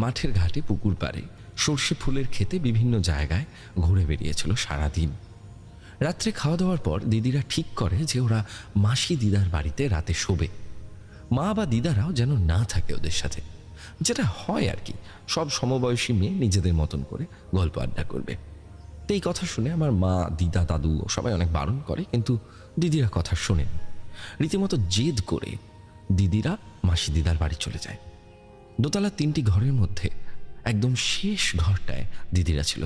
মাঠের ঘাটে, পুকুর পাড়ে, সর্ষে ফুলের ক্ষেতে, বিভিন্ন জায়গায় ঘুরে বেরিয়েছিল সারাদিন। রাত্রে খাওয়া দাওয়ার পর দিদিরা ঠিক করে যে ওরা মাসি দিদার বাড়িতে রাতে শোবে। মা বা দিদারাও যেন না থাকে ওদের সাথে, যেটা হয় আর কি, সব সমবয়সী মেয়ে নিজেদের মতন করে গল্প আড্ডা করবে। তো এই কথা শুনে আমার মা, দিদা, দাদু সবাই অনেক বারণ করে, কিন্তু দিদিরা কথা শোনেন। রীতিমতো জেদ করে দিদিরা মাসি দিদার বাড়ি চলে যায়। দোতলা 3টি ঘরের মধ্যে একদম শেষ ঘরটায় দিদিরা ছিল।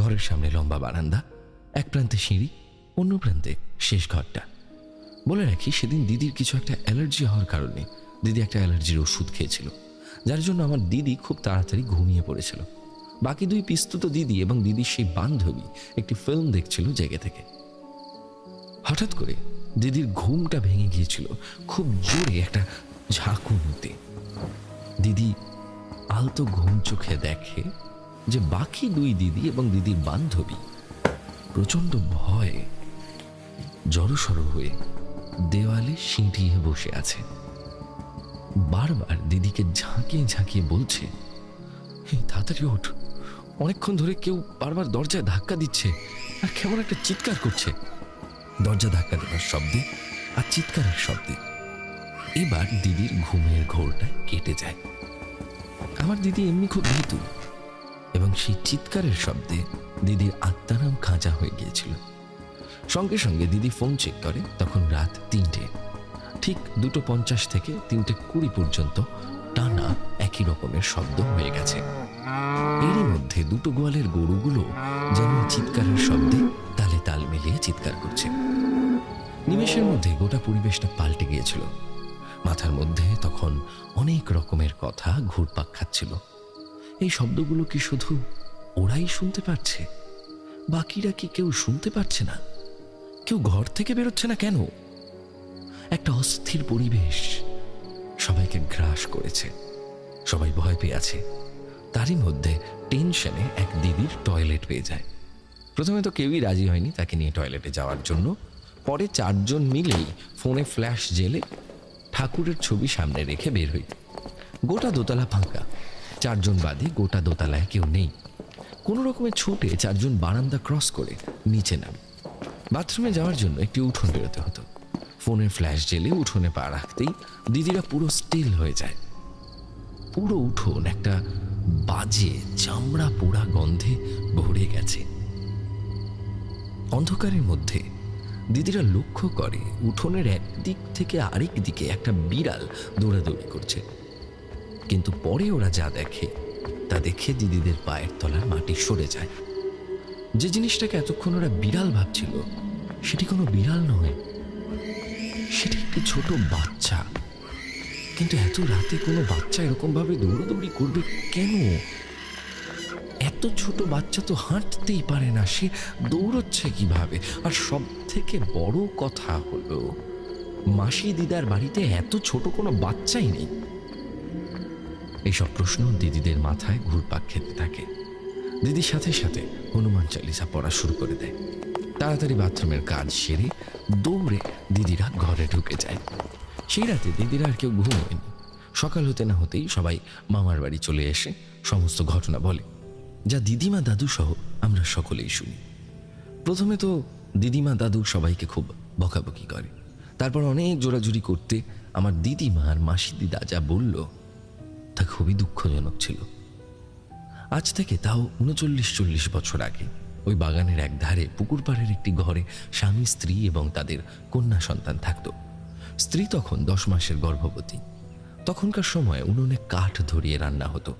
ঘরের সামনে লম্বা বারান্দা, এক প্রান্তে সিঁড়ি, অন্য প্রান্তে শেষ ঘরটা। বলে রাখি, সেদিন দিদির কিছু একটা অ্যালার্জি হওয়ার কারণে দিদি একটা অ্যালার্জির ওষুধ খেয়েছিল, যার জন্য আমার দিদি খুব তাড়াতাড়ি ঘুমিয়ে পড়েছিল। বাকি দুই পিস্তুত দিদি এবং দিদির সেই বান্ধবী একটি ফিল্ম দেখছিল জেগে থেকে। হঠাৎ করে দিদির ঘুমটা ভেঙে গিয়েছিল খুব জোরে একটা ঝাঁকুনিতে। দিদি আলতো ঘুম চোখে দেখে যে বাকি দুই দিদি এবং দিদির বান্ধবী প্রচন্ড ভয়ে জড়সড় হয়ে দেওয়ালে সিঁটিয়ে বসে আছে। বারবার দিদিকে ঝাঁকিয়ে ঝাঁকিয়ে বলছে, তাড়াতাড়ি ওঠ, অনেকক্ষণ ধরে কেউ বারবার দরজায় ধাক্কা দিচ্ছে আর কেমন একটা চিৎকার করছে। দরজা ধাক্কা দেওয়ার শব্দে আর চিৎকারের শব্দে এবার দিদির ঘুমের ঘোরটা কেটে যায়। আমার দিদি এমনি খুব ভীতু, এবং সেই চিৎকারের শব্দে দিদির আত্মারাম খাঁচা হয়ে গিয়েছিল। সঙ্গে সঙ্গে দিদি ফোন চেক করে, তখন রাত 3টে। ঠিক 2:50 থেকে 3:20 পর্যন্ত টানা একই রকমের শব্দ হয়ে গেছে। এরই মধ্যে দুটো গোয়ালের গরুগুলো যেন চিৎকারের শব্দে তালে তাল মিলিয়ে চিৎকার করছে। নিমেষের মধ্যে গোটা পরিবেশটা পাল্টে গিয়েছিল। মাথার মধ্যে তখন অনেক রকমের কথা ঘুরপাক খাচ্ছিল। এই শব্দগুলো কি শুধু ওরাই শুনতে পাচ্ছে? বাকিরা কি কেউ শুনতে পাচ্ছে না? কেউ ঘর থেকে বেরোচ্ছে না কেন? একটা অস্থির পরিবেশ সবাইকে গ্রাস করেছে। সবাই ভয় পেয়ে আছে। তারই মধ্যে টেনশনে এক দিদির টয়লেট পেয়ে যায়। প্রথমে তো কেউই রাজি হয়নি তাকে নিয়ে টয়লেটে যাওয়ার জন্য। পরে 4 জন মিলেই ফোনে ফ্ল্যাশ জেলে ঠাকুরের ছবি সামনে রেখে বের হই। গোটা দোতলা ফাঁকা, 4 জন বাদে গোটা দোতলায় কেউ নেই। কোনো রকমে ছুটে 4 জন বারান্দা ক্রস করে নিচে নাম। বাথরুমে যাওয়ার জন্য একটি উঠোন বেরোতে হতো। ফোনের ফ্ল্যাশ জেলে উঠোনে পা রাখতেই দিদিরা পুরো স্টিল হয়ে যায়। পুরো উঠোন একটা বাজে চামড়া পোড়া গন্ধে ভরে গেছে। অন্ধকারের মধ্যে দিদিরা লক্ষ্য করে উঠোনের একদিক থেকে আরেক দিকে একটা বিড়াল দৌড়াদৌড়ি করছে। কিন্তু পরে ওরা যা দেখে তা দেখে দিদিদের পায়ের তলার মাটি সরে যায়। যে জিনিসটাকে এতক্ষণ ওরা বিড়াল ভাবছিল সেটি কোনো বিড়াল নয়, সেটি একটি ছোট বাচ্চা। কিন্তু এত রাতে কোনো বাচ্চা এরকম ভাবে দৌড়াদৌড়ি করবে কেন? এত ছোট বাচ্চা তো হাঁটতেই পারে না, সে দৌড়চ্ছে কিভাবে? আর সব থেকে বড় কথা হলো, মাসি দিদার বাড়িতে এত ছোট কোনো বাচ্চাই নেই। এইসব প্রশ্ন দিদিদের মাথায় ঘুরপাক খেতে থাকে। দিদির সাথে সাথে হনুমান চালিসা পড়া শুরু করে দেয়। তাড়াতাড়ি বাথরুমের কাজ সেরে দৌড়ে দিদিরা ঘরে ঢুকে যায়। সেই রাতে দিদিরা আর কেউ ঘুমোয়নি। সকাল হতে না হতেই সবাই মামার বাড়ি চলে এসে সমস্ত ঘটনা বলে, যা দিদিমা দাদু সহ আমরা সকলেই শুনি। প্রথমে তো দিদিমা দাদু সবাইকে খুব বকাবকি করে। তারপর অনেক জোরাজুরি করতে আমার দিদিমা আর মাসি দিদা যা বলল তা খুবই দুঃখজনক ছিল। আজ থেকে তাও 39-40 বছর আগে ওই বাগানের এক ধারে পুকুর পাড়ের একটি ঘরে স্বামী, স্ত্রী এবং তাদের কন্যা সন্তান থাকত। স্ত্রী তখন 10 মাসের গর্ভবতী। তখনকার সময় উনুনে কাঠ ধরিয়ে রান্না হতো।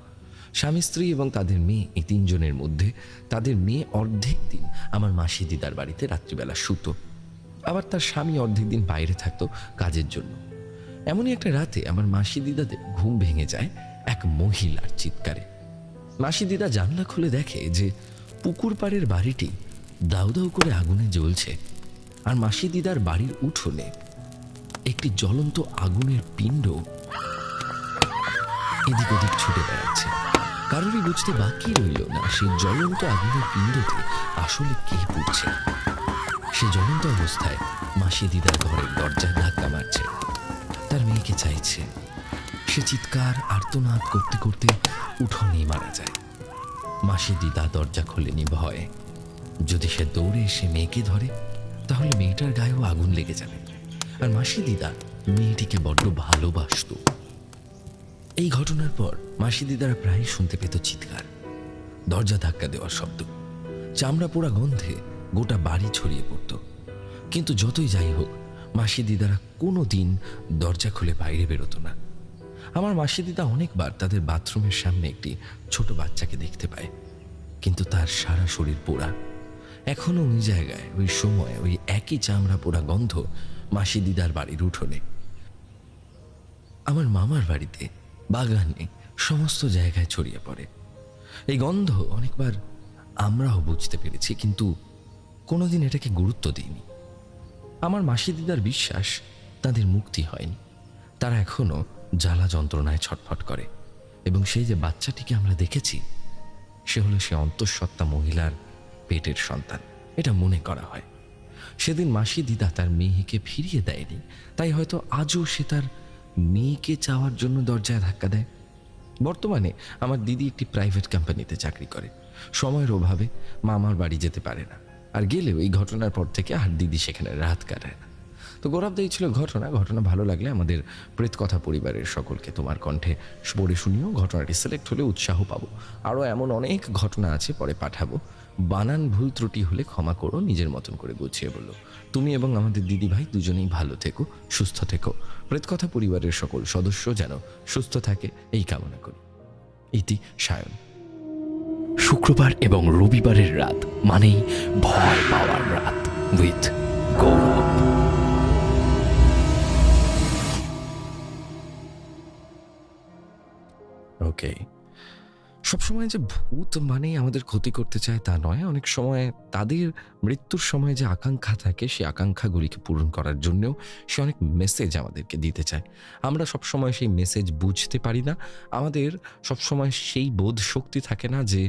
স্বামী, স্ত্রী এবং তাদের মেয়ে, এই 3 জনের মধ্যে তাদের মেয়ে অর্ধেক দিন আমার মাসি দিদার বাড়িতে রাত্রিবেলা শুতো। আবার তার স্বামী অর্ধেক দিন বাইরে থাকতো কাজের জন্য। এমনই একটা রাতে আমার মাসি দিদাদের ঘুম ভেঙে যায় এক মহিলার চিৎকারে। মাসি দিদা জানলা খুলে দেখে যে পুকুর পাড়ের বাড়িটি দাউ দাউ করে আগুনে জ্বলছে, আর মাসি দিদার বাড়ির উঠোনে একটি জ্বলন্ত আগুনের পিণ্ড এদিক ওদিক ছুটে বেড়াচ্ছে। কারোরই বুঝতে বাকি রইল না সেই জ্বলন্ত আগুনের পিণ্ডতে আসলে কে পুড়ছে। সে জ্বলন্ত অবস্থায় মাসি দিদার ঘরের দরজায় ধাক্কা মারছে, তার মেয়েকে চাইছে। সে চিৎকার আর্তনাদ করতে করতে উঠোনেই মারা যায়। মাসি দিদা দরজা খোলেনি ভয়ে। যদি সে দৌড়ে এসে মেয়েকে ধরে তাহলে মেয়েটার গায়েও আগুন লেগে যাবে। আর মাসি দিদা মেয়েটিকে বড্ড ভালোবাসত। এই ঘটনার পর মাসি দিদারা প্রায় শুনতে পেত চিৎকার, দরজা ধাক্কা দেওয়ার শব্দ, চামড়া পোড়া গন্ধে গোটা বাড়ি ছড়িয়ে পড়ত। কিন্তু যতই যাই হোক, মাসি দিদারা কোনো দিন দরজা খুলে বাইরে বেরোতো না। আমার মাসি দিদা অনেকবার তাদের বাথরুমের সামনে একটি ছোট বাচ্চাকে দেখতে পায়, কিন্তু তার সারা শরীর পোড়া। এখনো ওই জায়গায়, ওই সময়, ওই একই চামড়া পোড়া গন্ধ মাসি দিদার বাড়ির উঠোনে, আমার মামার বাড়িতে, বাগানে, সমস্ত জায়গায় ছড়িয়ে পড়ে। এই গন্ধ অনেকবার আমরাও বুঝতে পেরেছি, কিন্তু কোনোদিন এটাকে গুরুত্ব দিইনি। আমার মাসি দিদার বিশ্বাস তাদের মুক্তি হয়নি, তারা এখনো জ্বালা যন্ত্রণায় ছটফট করে। এবং সেই যে বাচ্চাটিকে আমরা দেখেছি, সে হলো সে অন্তঃসত্ত্বা মহিলার পেটের সন্তান, এটা মনে করা হয়। সেদিন মাসি দিদা তার মেয়েকে ফিরিয়ে দেয়নি, তাই হয়তো আজও সে তার মেয়েকে চাওয়ার জন্য দরজায় ধাক্কা দেয়। বর্তমানে আমার দিদি একটি প্রাইভেট কোম্পানিতে চাকরি করে, সময়ের অভাবে মামার বাড়ি যেতে পারে না, আর গেলেও এই ঘটনার পর থেকে আর দিদি সেখানে রাত কাটায় না। তো গৌরবদাই ছিল ঘটনা ভালো লাগলে আমাদের প্রেত কথা পরিবারের সকলকে তোমার কণ্ঠে পড়ে শুনিও। ঘটনাটি সিলেক্ট হলে উৎসাহ পাবো। আরও এমন অনেক ঘটনা আছে, পরে পাঠাবো। বানান ভুল ত্রুটি হলে ক্ষমা করো, নিজের মতন করে গুছিয়ে বলো। তুমি এবং আমাদের দিদি ভাই দুজনেই ভালো থেকো, সুস্থ থেকো। প্রেত কথা পরিবারের সকল সদস্য যেন সুস্থ থাকে, এই কামনা করি। ইতি সায়ন। শুক্রবার এবং রবিবারের রাত মানেই ভয় পাওয়ার রাত উইথ গৌরব। ওকে, সবসময় যে ভূত মানে আমাদের ক্ষতি করতে চায় তা নয়। অনেক সময় তাদের মৃত্যুর সময় যে আকাঙ্ক্ষা থাকে, সেই আকাঙ্ক্ষাগুলিকে পূরণ করার জন্যও সে অনেক মেসেজ আমাদেরকে দিতে চায়। আমরা সবসময় সেই মেসেজ বুঝতে পারি না, আমাদের সবসময় সেই বোধ শক্তি থাকে না যে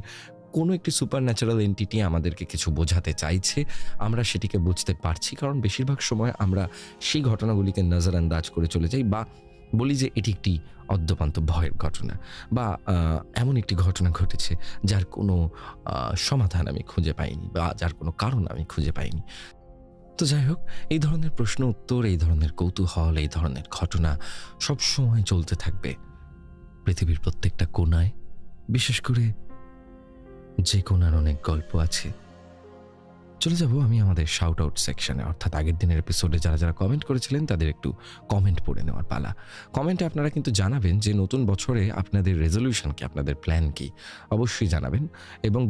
কোনো একটি সুপার ন্যাচারাল এন্টিটি আমাদেরকে কিছু বোঝাতে চাইছে, আমরা সেটিকে বুঝতে পারছি। কারণ বেশিরভাগ সময় আমরা সেই ঘটনাগুলিকে নজরআন্দাজ করে চলে যাই, বা বলি যে এটি একটি অদ্যপান্ত ভয়ের ঘটনা, বা এমন একটি ঘটনা ঘটেছে যার কোনো সমাধান আমি খুঁজে পাইনি, বা যার কোনো কারণ আমি খুঁজে পাইনি। তো যাই হোক, এই ধরনের প্রশ্ন উত্তর, এই ধরনের কৌতূহল, এই ধরনের ঘটনা সবসময় চলতে থাকবে পৃথিবীর প্রত্যেকটা কোণায়। বিশেষ করে যে কোণার অনেক গল্প আছে। চলে যাব আমি আমাদের শাউট আউট সেকশনে, অর্থাৎ আগের দিনের এপিসোডে যারা যারা কমেন্ট করেছিলেন তাদের একটু কমেন্ট পড়ে নেওয়ার পালা। কমেন্টে আপনারা কিন্তু জানাবেন যে নতুন বছরে আপনাদের রেজলিউশন কি, আপনাদের প্ল্যান কি, অবশ্যই জানাবেন। এবং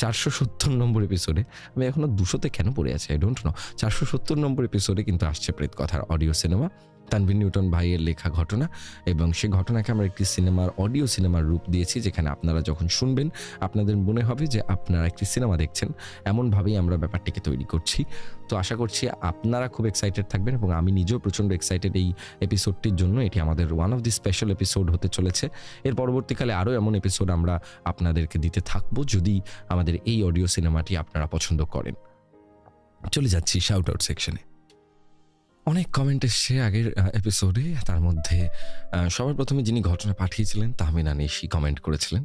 470 নম্বর এপিসোডে, আমি এখনো 200-তে কেন পড়ে আছি আই ডোন্ট নো, 470 নম্বর এপিসোডে কিন্তু আসছে প্রেত কথার অডিও সিনেমা, তানভীর নিউটন ভাইয়ের লেখা ঘটনা। এবং সেই ঘটনাকে আমরা একটি অডিও সিনেমার রূপ দিয়েছি, যেখানে আপনারা যখন শুনবেন আপনাদের মনে হবে যে আপনারা একটি সিনেমা দেখছেন। এমনভাবেই আমরা ব্যাপারটিকে তৈরি করছি। তো আশা করছি আপনারা খুব এক্সাইটেড থাকবেন, এবং আমি নিজেও প্রচণ্ড এক্সাইটেড এই এপিসোডটির জন্য। এটি আমাদের one of the special episode হতে চলেছে। এর পরবর্তীকালে আরও এমন এপিসোড আমরা আপনাদেরকে দিতে থাকবো, যদি আমাদের এই অডিও সিনেমাটি আপনারা পছন্দ করেন। চলে যাচ্ছি শাউট আউট সেকশনে। অনেক কমেন্ট এসছে আগের এপিসোডে, তার মধ্যে সবার প্রথমে যিনি ঘটনা পাঠিয়েছিলেন তাহমিনা নিশি কমেন্ট করেছিলেন,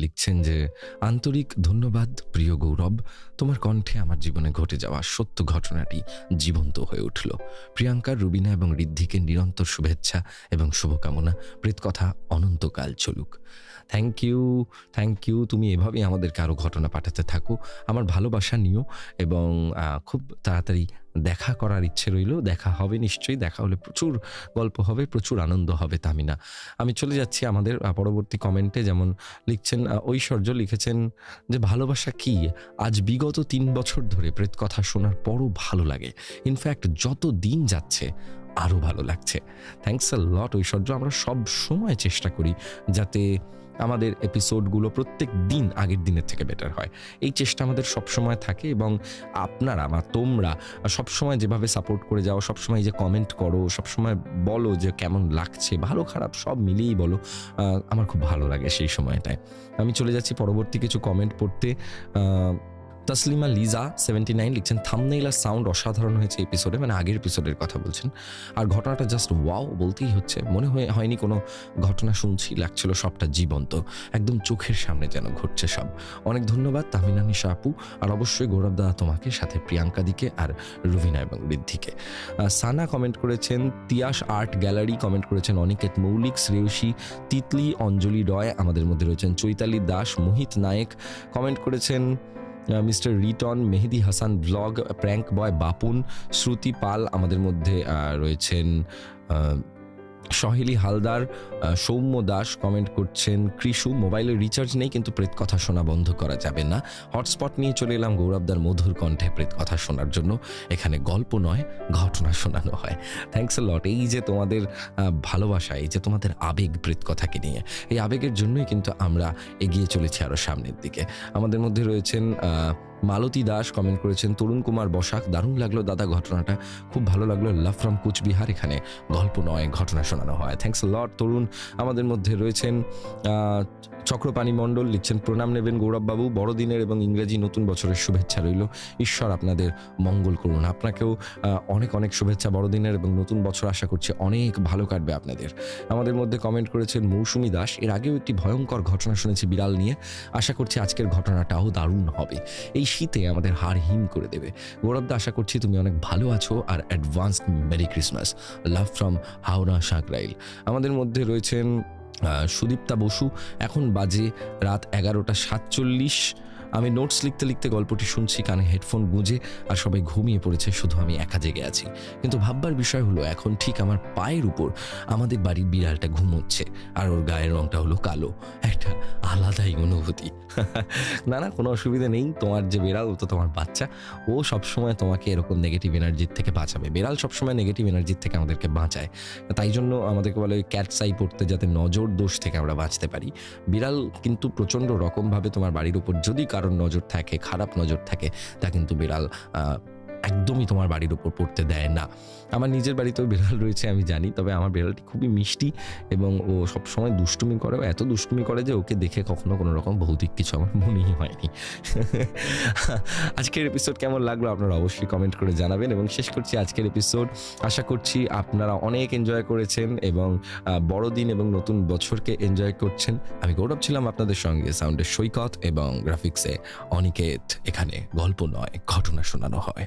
লিখছেন যে আন্তরিক ধন্যবাদ প্রিয় গৌরব, তোমার কণ্ঠে আমার জীবনে ঘটে যাওয়া সত্য ঘটনাটি জীবন্ত হয়ে উঠল। প্রিয়াঙ্কা, রুবিনা এবং ঋদ্ধিকে নিরন্তর শুভেচ্ছা এবং শুভকামনা। প্রেতকথা অনন্তকাল চলুক। Thank you. তুমি এভাবেই আমাদেরকে আরও ঘটনা পাঠাতে থাকো, আমার ভালোবাসা নিও, এবং খুব তাড়াতাড়ি দেখা করার ইচ্ছে রইল। দেখা হবে নিশ্চয়ই, দেখা হলে প্রচুর গল্প হবে, প্রচুর আনন্দ হবে তামিনা। আমি চলে যাচ্ছি আমাদের পরবর্তী কমেন্টে। যেমন লিখছেন ঐশ্বর্য, লিখেছেন যে ভালোবাসা কি, আজ বিগত 3 বছর ধরে প্রেত কথা শোনার পরও ভালো লাগে। ইনফ্যাক্ট যত দিন যাচ্ছে আরও ভালো লাগছে। থ্যাংকস আ লট ঐশ্বর্য। আমরা সব সময় চেষ্টা করি যাতে আমাদের এপিসোডগুলো প্রত্যেক দিন আগের দিনের থেকে বেটার হয়, এই চেষ্টা আমাদের সবসময় থাকে। এবং আপনারা বা তোমরা সবসময় যেভাবে সাপোর্ট করে যাও, সবসময় যে কমেন্ট করো, সবসময় বলো যে কেমন লাগছে, ভালো খারাপ সব মিলিয়েই বলো, আমার খুব ভালো লাগে সেই সময়টায়। আমি চলে যাচ্ছি পরবর্তী কিছু কমেন্ট পড়তে। তসলিমা লিজা 79 লিখছেন, থাম্বনেইল আর সাউন্ড অসাধারণ হয়েছে এপিসোডে, মানে আগের এপিসোডের কথা বলছেন। আর ঘটনাটা জাস্ট ওয়াও বলতেই হচ্ছে, মনে হয়নি কোনো ঘটনা শুনছি, লাগছিল সবটা জীবন্ত, একদম চোখের সামনে যেন ঘটছে সব। অনেক ধন্যবাদ তাহমিনা নিশা আপু, আর অবশ্যই গৌরব দা তোমাকে, সাথে প্রিয়াঙ্কা দিকে আর রুবিনা এবং ঋদ্ধিকে। সানা কমেন্ট করেছেন, তিয়াস আর্ট গ্যালারি কমেন্ট করেছেন, অনিকেত মৌলিক, শ্রেয়সী, তিতলি, অঞ্জলি রয়, আমাদের মধ্যে রয়েছেন চৈতালি দাস, মোহিত নায়েক কমেন্ট করেছেন, mister written, Mehedi Hasan blog, prank boy Bapun, শ্রুতি পাল, আমাদের মধ্যে রয়েছেন সহেলি হালদার, সৌম্য দাস কমেন্ট করছেন, কৃষু মোবাইলে রিচার্জ নেই কিন্তু প্রেত কথা শোনা বন্ধ করা যাবে না। হটস্পট নিয়ে চলে এলাম গৌরবদার মধুর কণ্ঠে প্রেত কথা শোনার জন্য। এখানে গল্প নয়, ঘটনা শোনানো হয়। থ্যাংকস এ লট। এই যে তোমাদের ভালোবাসা, এই যে তোমাদের আবেগ প্রেত কথাকে নিয়ে, এই আবেগের জন্যই কিন্তু আমরা এগিয়ে চলেছি আরও সামনের দিকে। আমাদের মধ্যে রয়েছেন মালতী দাস কমেন্ট করেছেন, তরুণ কুমার বসাক, দারুণ লাগলো দাদা ঘটনাটা, খুব ভালো লাগলো, লাভ ফ্রম কুচবিহার, এখানে গল্প নয় ঘটনা শোনানো হয়। থ্যাংকস লট তরুণ। আমাদের মধ্যে রয়েছেন চক্রপাণি মণ্ডল, লিখছেন প্রণাম নেবেন গৌরববাবু, বড়দিনের এবং ইংরেজি নতুন বছরের শুভেচ্ছা রইল, ঈশ্বর আপনাদের মঙ্গল করুন। আপনাকেও অনেক অনেক শুভেচ্ছা বড়দিনের এবং নতুন বছর, আশা করছি অনেক ভালো কাটবে আপনাদের। আমাদের মধ্যে কমেন্ট করেছেন মৌসুমী দাস, এর আগেও একটি ভয়ঙ্কর ঘটনা শুনেছি বিড়াল নিয়ে, আশা করছি আজকের ঘটনাটাও দারুণ হবে, এই শীতে আমাদের হাড় হিম করে দেবে। গৌরবদা আশা করছি তুমি অনেক ভালো আছো, আর advanced merry Christmas, love from Howrah Sankrail. আমাদের মধ্যে রয়েছেন সুদীপ্তা বসু, এখন বাজে রাত 11:47, আমি নোটস লিখতে লিখতে গল্পটি শুনছি, কানে হেডফোন গুঁজে, আর সবাই ঘুমিয়ে পড়েছে, শুধু আমি একা জেগে আছি। কিন্তু ভাববার বিষয় হলো এখন ঠিক আমার পায়ের উপর আমাদের বাড়ির বিড়ালটা ঘুমোচ্ছে, আর ওর গায়ের রংটা হলো কালো, একটা আলাদাই অনুভূতি। না না, কোনো অসুবিধা নেই, তোমার যে বিড়াল ও তো তোমার বাচ্চা, ও সবসময় তোমাকে এরকম নেগেটিভ এনার্জির থেকে বাঁচাবে। বিড়াল সবসময় নেগেটিভ এনার্জির থেকে আমাদেরকে বাঁচায়, তাই জন্য আমাদেরকে বলে ক্যাটস আই পড়তে, যাতে নজর দোষ থেকে আমরা বাঁচতে পারি। বিড়াল কিন্তু প্রচণ্ড রকমভাবে তোমার বাড়ির উপর যদি কারোর নজর থাকে, খারাপ নজর থাকে, তা কিন্তু বিড়াল একদমই তোমার বাড়ির উপর পড়তে দেয় না। আমার নিজের বাড়িতেও বিড়াল রয়েছে আমি জানি, তবে আমার বিড়ালটি খুবই মিষ্টি এবং ও সবসময় দুষ্টুমি করে, ও এত দুষ্টুমি করে যে ওকে দেখে কখনো কোনো রকম ভৌতিক কিছু আমার মনেই হয়নি। আজকের এপিসোড কেমন লাগলো আপনারা অবশ্যই কমেন্ট করে জানাবেন, এবং শেষ করছি আজকের এপিসোড। আশা করছি আপনারা অনেক এনজয় করেছেন এবং বড়দিন এবং নতুন বছরকে এনজয় করছেন। আমি গৌরব ছিলাম আপনাদের সঙ্গে, সাউন্ডে সৈকত এবং গ্রাফিক্সে অনিকেত। এখানে গল্প নয় ঘটনা শোনানো হয়।